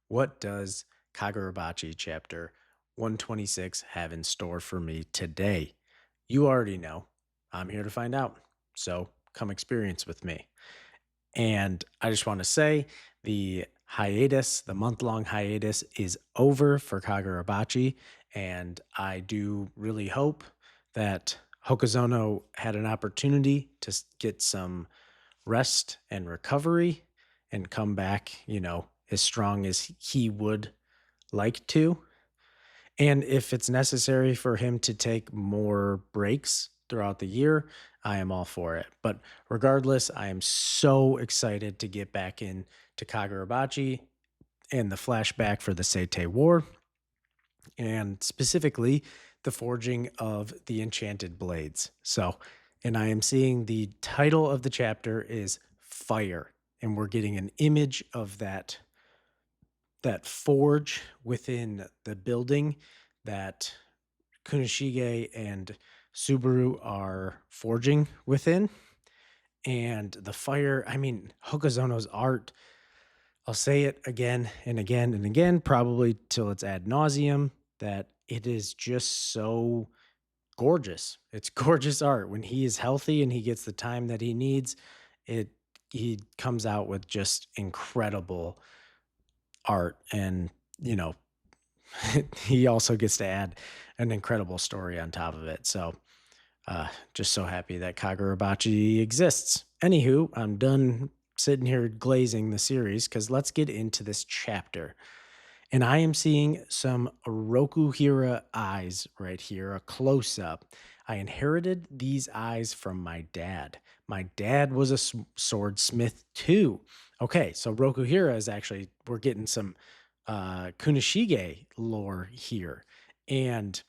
What does Kagurabachi chapter 126 have in store for me today? You already know. I'm here to find out. So come experience with me. And I just want to say the month long hiatus is over for Kagurabachi. And I do really hope that Hokazono had an opportunity to get some rest and recovery and come back, as strong as he would like to. And if it's necessary for him to take more breaks throughout the year, I am all for it. But regardless, I am so excited to get back in to Kagurabachi and the flashback for the Seitei War, and specifically the forging of the enchanted blades. So, and I am seeing the title of the chapter is Fire, and we're getting an image of that forge within the building that Kunishige and Subaru are forging within. And the fire, I mean, Hokazono's art, I'll say it again and again and again, probably till it's ad nauseum, that it is just so gorgeous. It's gorgeous art. When he is healthy and he gets the time that he needs, it he comes out with just incredible art. And, you know, he also gets to add an incredible story on top of it. So just so happy that Kagurabachi exists. Anywho, I'm done sitting here glazing the series because let's get into this chapter. And I am seeing some Rokuhira eyes right here, a close up. I inherited these eyes from my dad. My dad was a swordsmith too. Okay, so Rokuhira is actually, we're getting some Kunishige lore here. And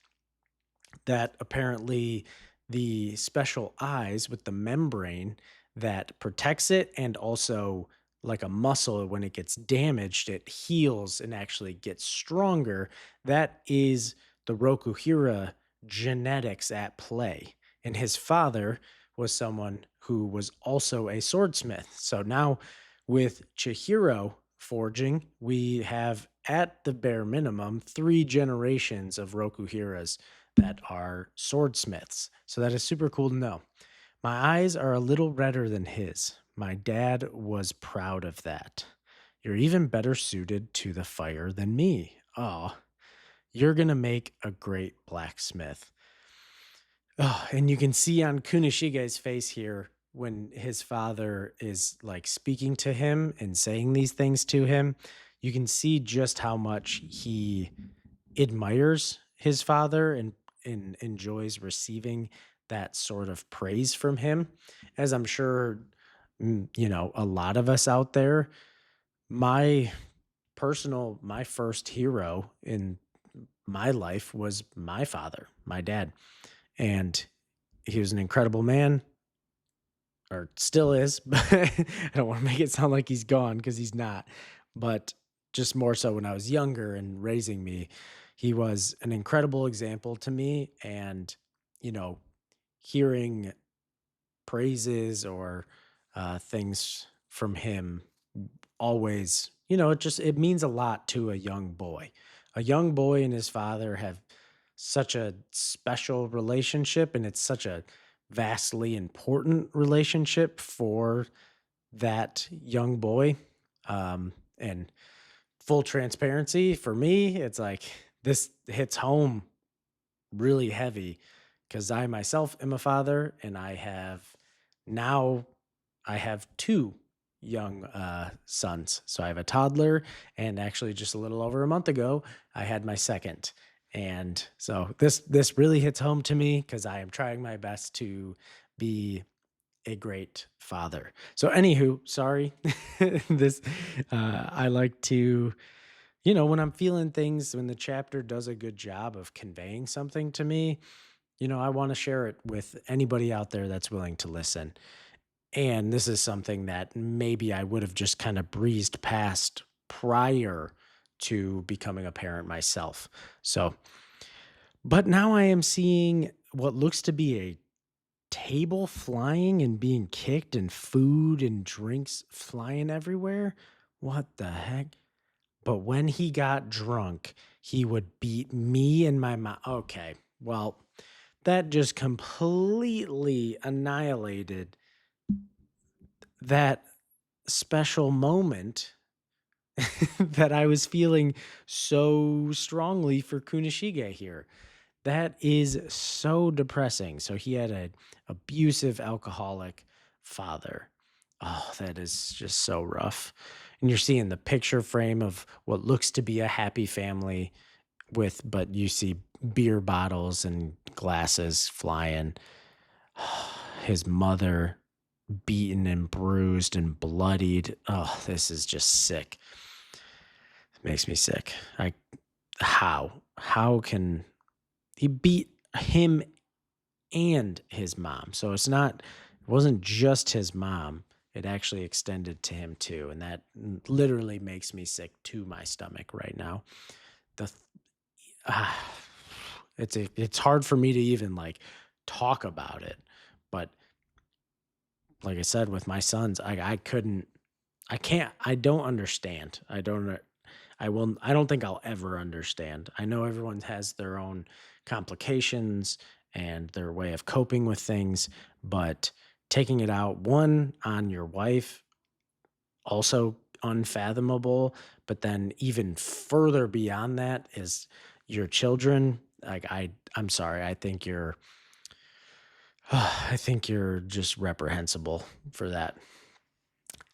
that apparently the special eyes with the membrane that protects it, and also like a muscle, when it gets damaged it heals and actually gets stronger. That is the Rokuhira genetics at play, and his father was someone who was also a swordsmith. So now with Chihiro forging, we have at the bare minimum 3 generations of Rokuhiras that are swordsmiths. So that is super cool to know. My eyes are a little redder than his. My dad was proud of that. You're even better suited to the fire than me. Oh, you're going to make a great blacksmith. Oh, and you can see on Kunishige's face here when his father is like speaking to him and saying these things to him, you can see just how much he admires his father and enjoys receiving that sort of praise from him. As I'm sure, a lot of us out there, my my first hero in my life was my father, my dad. And he was an incredible man, or still is, but I don't want to make it sound like he's gone because he's not. But just more so when I was younger and raising me, he was an incredible example to me. And, you know, hearing praises or things from him always, it means a lot to a young boy. A young boy and his father have such a special relationship, and it's such a vastly important relationship for that young boy. And full transparency for me, it's like this hits home really heavy because I myself am a father, and now I have two young sons. So I have a toddler, and actually just a little over a month ago, I had my second. And so this really hits home to me because I am trying my best to be a great father. So anywho, sorry. this I like to, when I'm feeling things, when the chapter does a good job of conveying something to me, I want to share it with anybody out there that's willing to listen. And this is something that maybe I would have just kind of breezed past prior to becoming a parent myself. So, but now I am seeing what looks to be a table flying and being kicked, and food and drinks flying everywhere. What the heck? But when he got drunk, he would beat me and my mom. Okay, well, that just completely annihilated that special moment that I was feeling so strongly for Kunishige here. That is so depressing. So he had an abusive alcoholic father. Oh, that is just so rough. And you're seeing the picture frame of what looks to be a happy family but you see beer bottles and glasses flying. His mother beaten and bruised and bloodied. Oh, this is just sick. It makes me sick. How can he beat him and his mom? So it wasn't just his mom. It actually extended to him too, and that literally makes me sick to my stomach right now. The ah, it's hard for me to even like talk about it, but like I said with my sons, I don't understand. I don't think I'll ever understand. I know everyone has their own complications and their way of coping with things, but taking it out one on your wife, also unfathomable, but then even further beyond that is your children. I'm sorry. I think you're just reprehensible for that.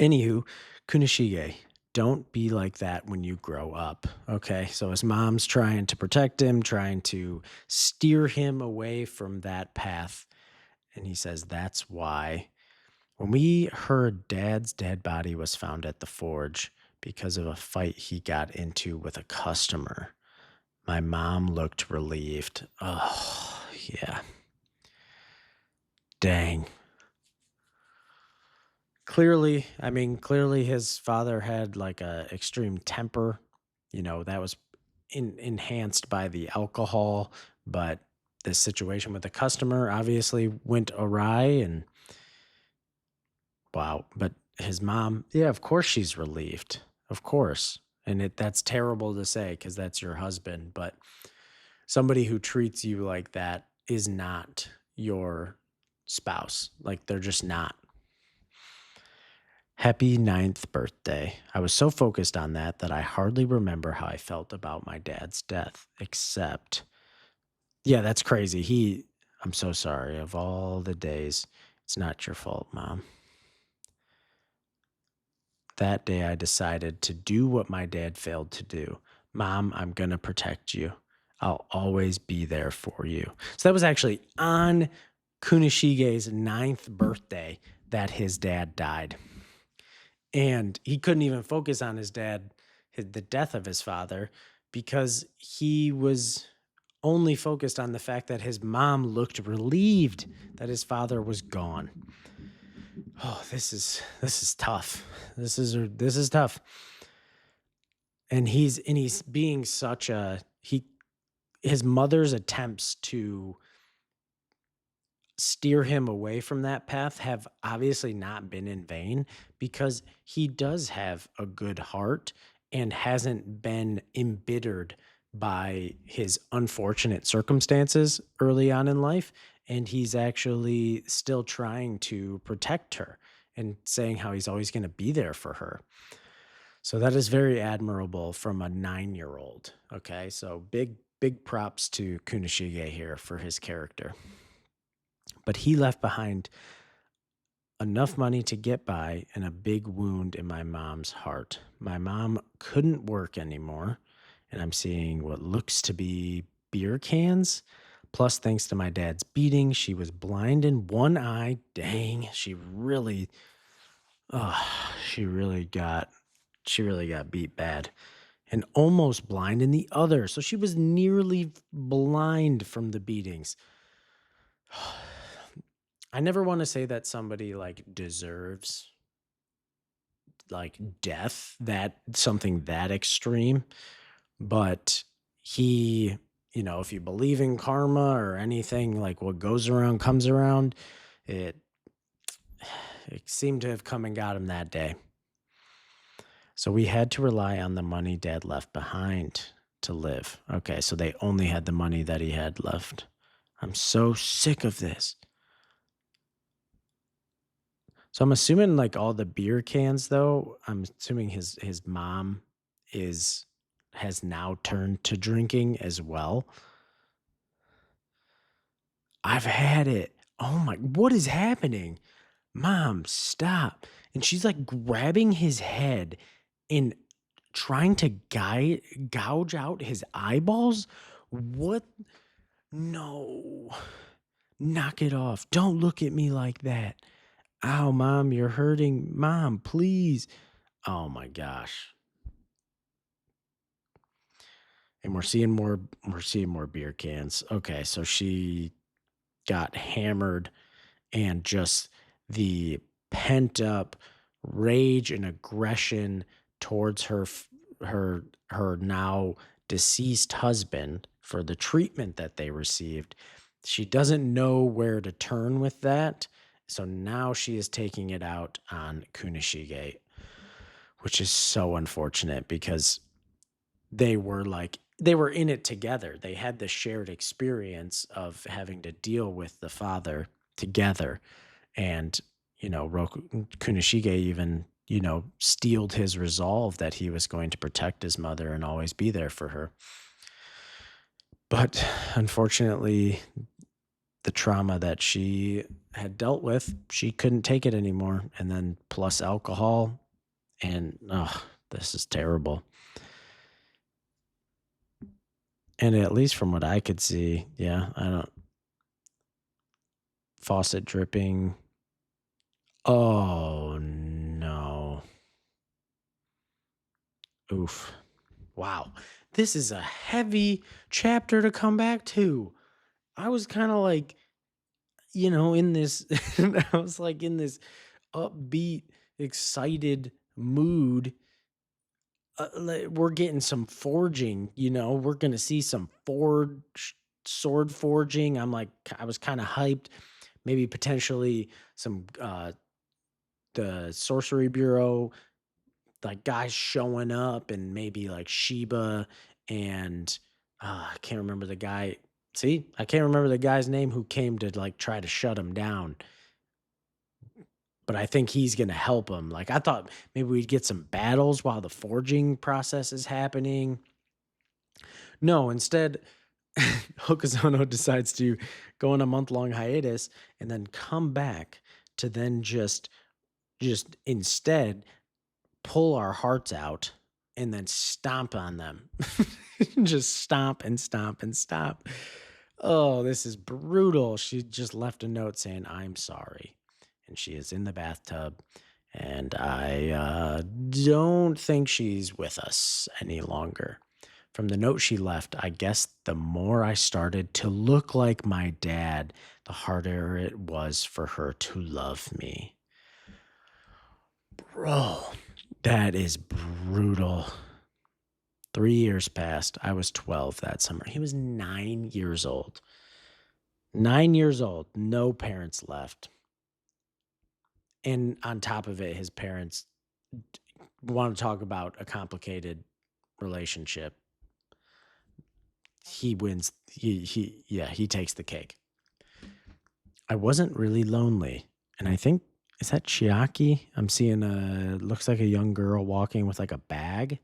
Anywho, Kunishige, don't be like that when you grow up. Okay. So his mom's trying to protect him, trying to steer him away from that path. And he says, that's why. When we heard dad's dead body was found at the forge because of a fight he got into with a customer, my mom looked relieved. Oh, yeah. Dang. Clearly his father had like a extreme temper. That was enhanced by the alcohol, but this situation with the customer obviously went awry and wow, but his mom, yeah, of course she's relieved. Of course. And that's terrible to say cuz that's your husband, but somebody who treats you like that is not your spouse. Like they're just not. Happy ninth birthday. I was so focused on that I hardly remember how I felt about my dad's death, except, yeah, that's crazy. I'm so sorry. Of all the days, it's not your fault, mom. That day, I decided to do what my dad failed to do. Mom, I'm going to protect you. I'll always be there for you. So that was actually on Kunishige's ninth birthday that his dad died. And he couldn't even focus on the death of his father, because he was only focused on the fact that his mom looked relieved that his father was gone. Oh, this is tough. This is tough. And he's being such a he his mother's attempts to steer him away from that path have obviously not been in vain, because he does have a good heart and hasn't been embittered by his unfortunate circumstances early on in life. And he's actually still trying to protect her and saying how he's always going to be there for her. So that is very admirable from a 9-year old. Okay. So big props to Kunishige here for his character. But he left behind enough money to get by and a big wound in my mom's heart. My mom couldn't work anymore, and I'm seeing what looks to be beer cans. Plus, thanks to my dad's beating, she was blind in one eye. Dang, she really got beat bad. And almost blind in the other. So she was nearly blind from the beatings. I never want to say that somebody like deserves like death, that something that extreme, but if you believe in karma or anything, like what goes around comes around, it it seemed to have come and got him that day. So we had to rely on the money dad left behind to live. Okay, so they only had the money that he had left. I'm so sick of this. So I'm assuming like all the beer cans though, I'm assuming his mom is has now turned to drinking as well. I've had it. Oh my, what is happening? Mom, stop. And she's like grabbing his head and trying to gouge out his eyeballs. What? No. Knock it off. Don't look at me like that. Ow, mom, you're hurting. Mom, please. Oh my gosh. And we're seeing more beer cans. Okay, so she got hammered and just the pent up rage and aggression towards her now deceased husband for the treatment that they received. She doesn't know where to turn with that. So now she is taking it out on Kunishige, which is so unfortunate because they were in it together. They had the shared experience of having to deal with the father together. And, Roku Kunishige even, steeled his resolve that he was going to protect his mother and always be there for her. But unfortunately, the trauma that she had dealt with, she couldn't take it anymore. And then plus alcohol, and oh, this is terrible. And at least from what I could see, yeah, I don't faucet dripping. Oh no. Oof. Wow. This is a heavy chapter to come back to. I was kind of like, in this, I was like in this upbeat, excited mood. We're getting some forging, we're going to see some sword forging. I was kind of hyped. Maybe potentially some, the Sorcery Bureau like guys showing up and maybe like Sheba and I can't remember the guy. See, I can't remember the guy's name who came to like try to shut him down, but I think he's gonna help him. Like I thought maybe we'd get some battles while the forging process is happening. No, instead, Hokuzono decides to go on a month-long hiatus and then come back to then just instead pull our hearts out and then stomp on them. Just stomp and stomp and stomp. Oh, this is brutal. She just left a note saying, I'm sorry. And she is in the bathtub. And I don't think she's with us any longer. From the note she left, I guess the more I started to look like my dad, the harder it was for her to love me. Bro, that is brutal. 3 years passed. I was 12 that summer. He was 9 years old. 9 years old, no parents left. And on top of it, his parents want to talk about a complicated relationship. He wins. He takes the cake. I wasn't really lonely. And I think, is that Chiaki? I'm seeing looks like a young girl walking with like a bag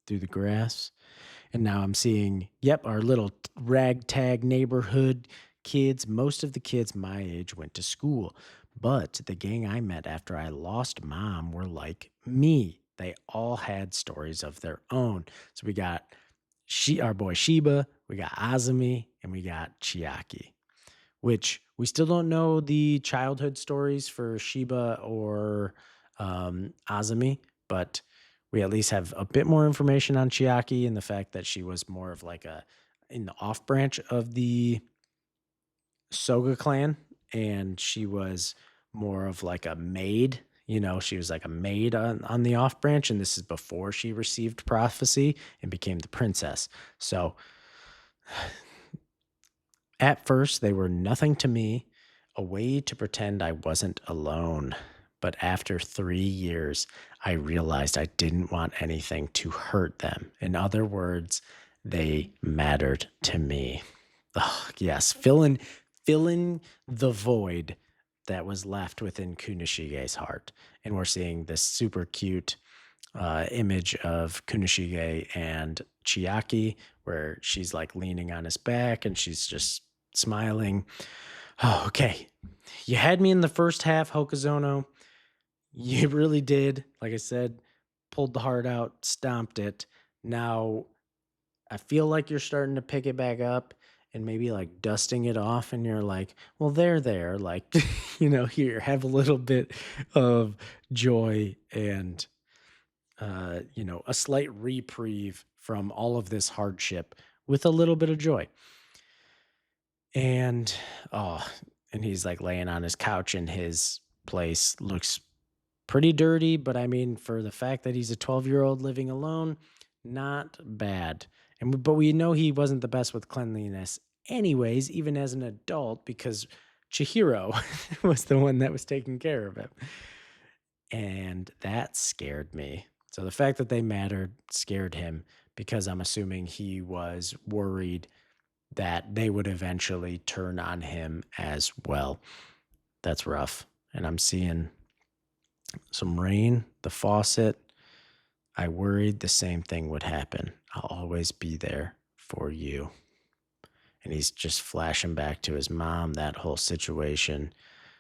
through the grass. And now I'm seeing, yep, our little ragtag neighborhood kids. Most of the kids my age went to school, but the gang I met after I lost mom were like me. They all had stories of their own. So we got our boy Shiba, we got Azumi, and we got Chiaki, which we still don't know the childhood stories for Shiba or Azumi, but we at least have a bit more information on Chiaki and the fact that she was more of like in the off branch of the Soga clan, and she was more of like a maid. She was like a maid on the off branch, and this is before she received prophecy and became the princess. So at first, they were nothing to me, a way to pretend I wasn't alone. But after 3 years, I realized I didn't want anything to hurt them. In other words, they mattered to me. Ugh, yes, fill in the void that was left within Kunishige's heart. And we're seeing this super cute image of Kunishige and Chiaki, where she's like leaning on his back and she's just smiling. Oh, okay. You had me in the first half, Hokazono. You really did. Like I said, pulled the heart out, stomped it. Now I feel like you're starting to pick it back up and maybe like dusting it off. And you're like, well, there. Like, here, have a little bit of joy and, a slight reprieve from all of this hardship with a little bit of joy. And, oh, and he's like laying on his couch in his place, looks pretty dirty, but I mean, for the fact that he's a 12-year-old living alone, not bad. But we know he wasn't the best with cleanliness anyways, even as an adult, because Chihiro was the one that was taking care of him. And that scared me. So the fact that they mattered scared him because I'm assuming he was worried that they would eventually turn on him as well. That's rough. And I'm seeing some rain, the faucet. I worried the same thing would happen. I'll always be there for you. And he's just flashing back to his mom, that whole situation.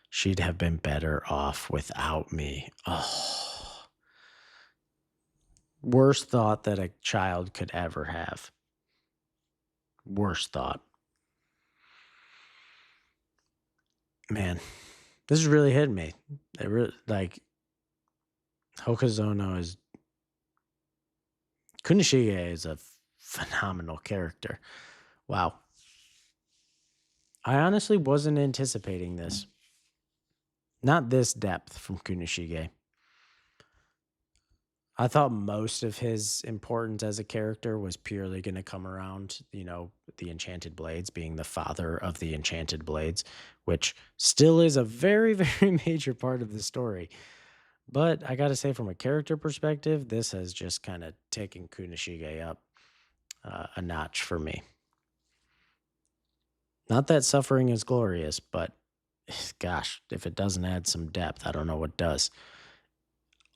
She'd have been better off without me. Oh, worst thought that a child could ever have. Worst thought. Man, this is really hitting me. It really, like, Hokazono is Kunishige is a phenomenal character. Wow. I honestly wasn't anticipating this. Not this depth from Kunishige. I thought most of his importance as a character was purely going to come around, the Enchanted Blades being the father of the Enchanted Blades, which still is a very, very major part of the story. But I got to say, from a character perspective, this has just kind of taken Kunishige up a notch for me. Not that suffering is glorious, but gosh, if it doesn't add some depth, I don't know what does.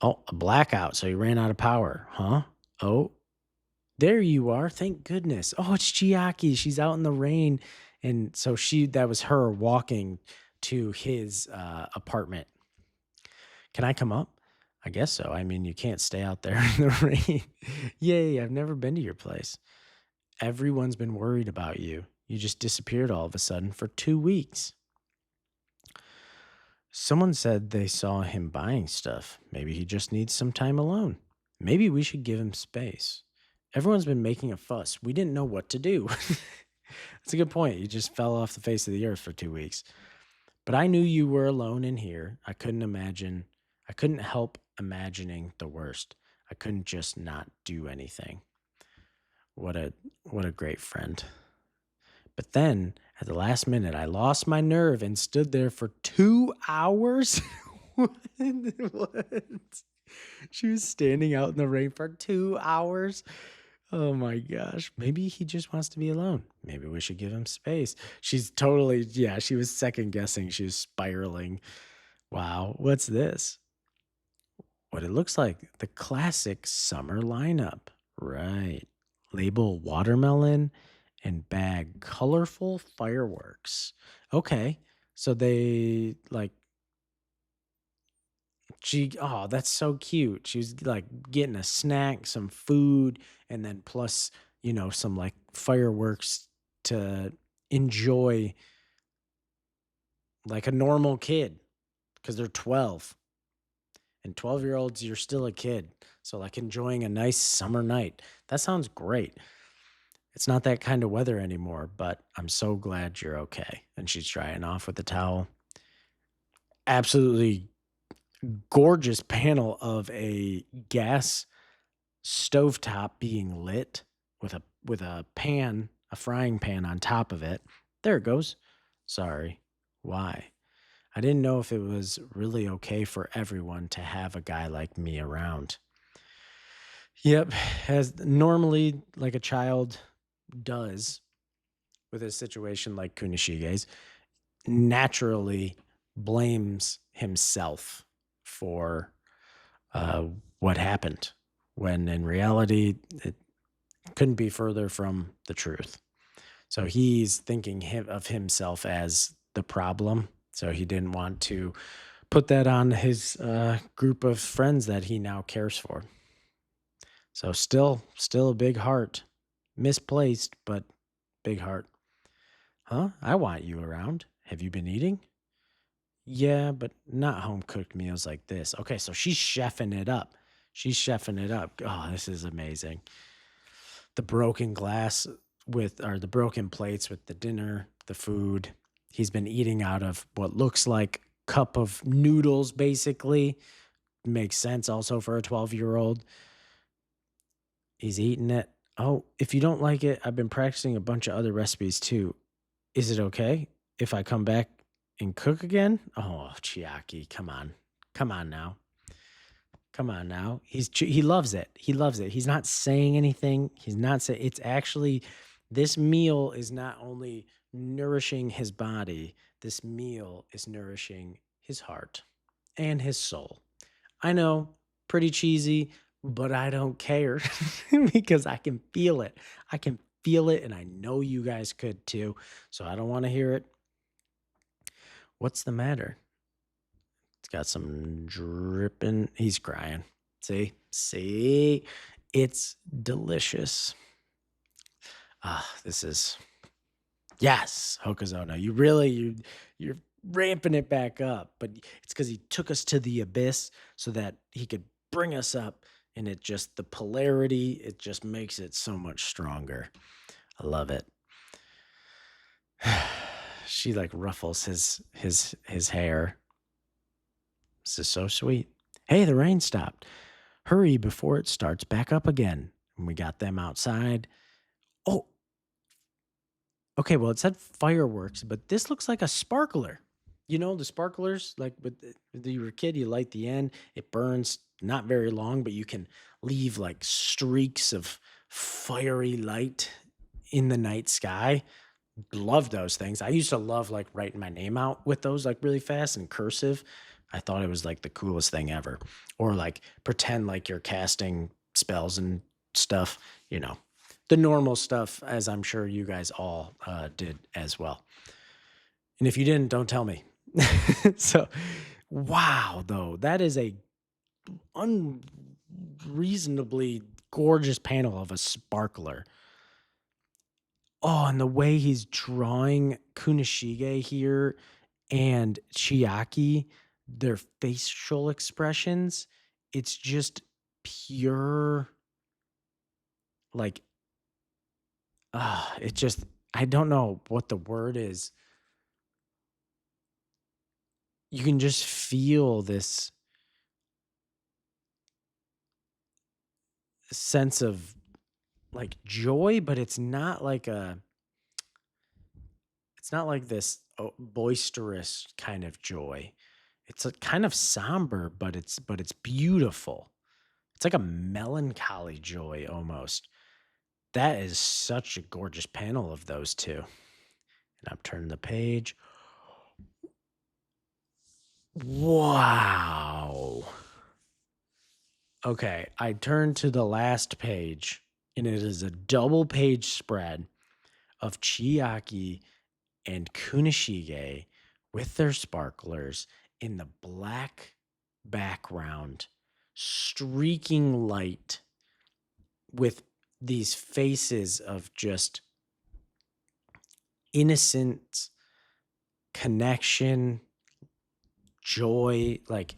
Oh, a blackout. So he ran out of power, huh? Oh, there you are. Thank goodness. Oh, it's Chiaki. She's out in the rain. And so that was her walking to his apartment. Can I come up? I guess so. I mean, you can't stay out there in the rain. Yay, I've never been to your place. Everyone's been worried about you. You just disappeared all of a sudden for 2 weeks. Someone said they saw him buying stuff. Maybe he just needs some time alone. Maybe we should give him space. Everyone's been making a fuss. We didn't know what to do. That's a good point. You just fell off the face of the earth for 2 weeks. But I knew you were alone in here. I couldn't help imagining the worst. I couldn't just not do anything. What a great friend. But then at the last minute, I lost my nerve and stood there for 2 hours. What? She was standing out in the rain for 2 hours. Oh my gosh. Maybe he just wants to be alone. Maybe we should give him space. She's totally, yeah, she was second guessing. She was spiraling. Wow. What's this? What it looks like the classic summer lineup. Right. Label watermelon and bag colorful fireworks. Okay. So they like oh, that's so cute. She's like getting a snack, some food, and then plus, some like fireworks to enjoy like a normal kid because they're 12. And 12-year-olds, you're still a kid. So like enjoying a nice summer night. That sounds great. It's not that kind of weather anymore, but I'm so glad you're okay. And she's drying off with the towel. Absolutely gorgeous panel of a gas stovetop being lit with a pan, a frying pan on top of it. There it goes. Sorry. Why? I didn't know if it was really okay for everyone to have a guy like me around. Yep, as normally like a child does with a situation like Kunishige's, naturally blames himself for uh, what happened, when in reality, it couldn't be further from the truth. So he's thinking of himself as the problem. So he didn't want to put that on his group of friends that he now cares for. So still a big heart, misplaced, but big heart. Huh? I want you around. Have you been eating? Yeah, but not home cooked meals like this. Okay, so she's chefing it up. She's chefing it up. Oh, this is amazing. The broken glass or the broken plates with the dinner, the food. He's been eating out of what looks like cup of noodles, basically. Makes sense also for a 12-year-old. He's eating it. Oh, if you don't like it, I've been practicing a bunch of other recipes too. Is it okay if I come back and cook again? Oh, Chiaki, come on. Come on now. Come on now. He loves it. He loves it. He's not saying anything. He's not saying it's actually this meal is not only nourishing his body, this meal is nourishing his heart and his soul. I know, pretty cheesy, but I don't care because I can feel it. I can feel it, and I know you guys could too. So I don't want to hear it. What's the matter? It's got some dripping. He's crying. See, it's delicious. Ah, this is yes, Hokazono. You're ramping it back up, but it's because he took us to the abyss so that he could bring us up, and it just the polarity, it just makes it so much stronger. I love it. She like ruffles his hair. This is so sweet. Hey, the rain stopped. Hurry before it starts back up again. And we got them outside. Oh, okay, well, it said fireworks, but this looks like a sparkler. You know, the sparklers, like with you were a kid, you light the end, it burns not very long, but you can leave like streaks of fiery light in the night sky. Love those things. I used to love like writing my name out with those like really fast and cursive. I thought it was like the coolest thing ever. Or like pretend like you're casting spells and stuff, you know, the normal stuff, as I'm sure you guys all did as well. And if you didn't, don't tell me. So, wow, though, that is a unreasonably gorgeous panel of a sparkler. Oh, and the way he's drawing Kunishige here and Chiaki, their facial expressions, it's just pure, like, it just, I don't know what the word is. You can just feel this sense of like joy, but it's not like this boisterous kind of joy. It's a kind of somber, but it's beautiful. It's like a melancholy joy almost. That is such a gorgeous panel of those two. And I'm turning the page. Wow. Okay, I turned to the last page, and it is a double page spread of Chiaki and Kunishige with their sparklers in the black background, streaking light with these faces of just innocent connection, joy. Like,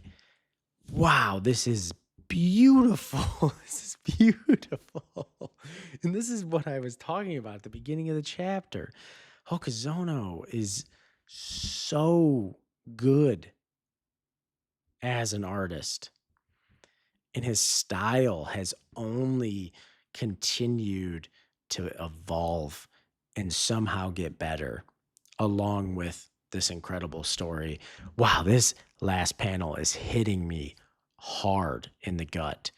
wow, this is beautiful. This is beautiful. And this is what I was talking about at the beginning of the chapter. Hokazono is so good as an artist, and his style has only continued to evolve and somehow get better along with this incredible story. Wow, this last panel is hitting me hard in the gut.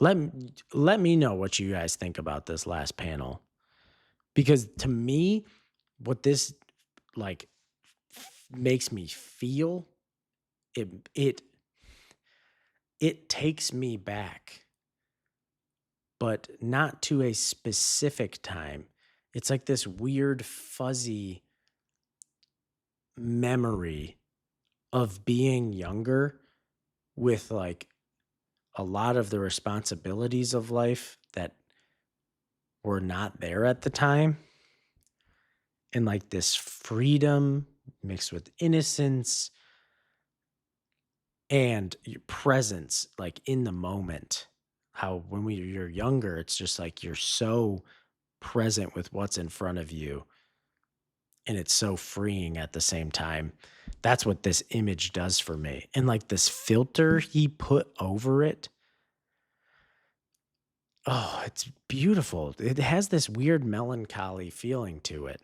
Let me know what you guys think about this last panel, because to me, what this like makes me feel, it it it takes me back, but not to a specific time. It's like this weird fuzzy memory of being younger with like a lot of the responsibilities of life that were not there at the time, and like this freedom mixed with innocence and your presence like in the moment. How when you're younger, it's just like you're so present with what's in front of you, and it's so freeing at the same time. That's what this image does for me. And like this filter he put over it, oh, it's beautiful. It has this weird melancholy feeling to it.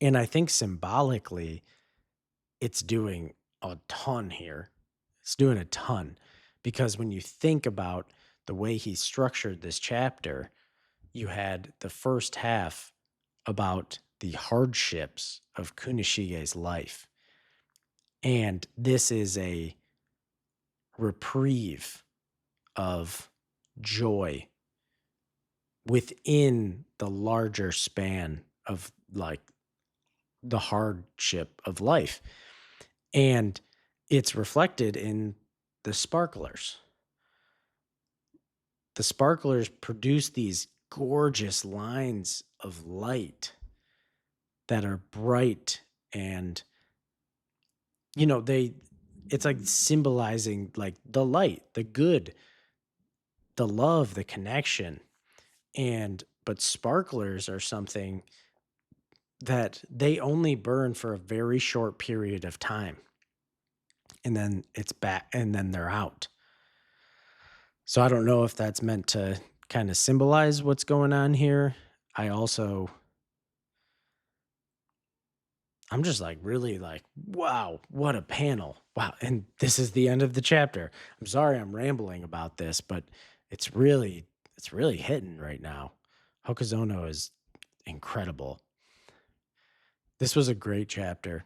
And I think symbolically, it's doing a ton here. It's doing a ton because when you think about the way he structured this chapter, you had the first half about the hardships of Kunishige's life. And this is a reprieve of joy within the larger span of like the hardship of life. And it's reflected in the sparklers. The sparklers produce these gorgeous lines of light that are bright and they it's like symbolizing like the light, the good, the love, the connection. And but sparklers are something that they only burn for a very short period of time, and then it's back and then they're out. So I don't know if that's meant to kind of symbolize what's going on here. I also I'm just like really like, wow, what a panel. Wow. And this is the end of the chapter. I'm sorry I'm rambling about this, but it's really it's really hitting right now. Hokuzono is incredible. This was a great chapter.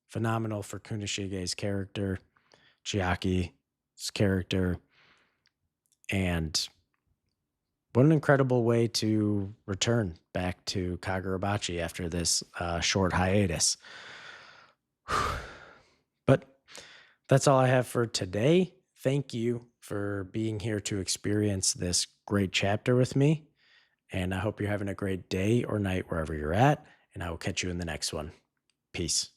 Phenomenal for Kunishige's character, Chiaki's character, and what an incredible way to return back to Kagurabachi after this short hiatus. But that's all I have for today. Thank you for being here to experience this great chapter with me. And I hope you're having a great day or night wherever you're at. And I will catch you in the next one. Peace.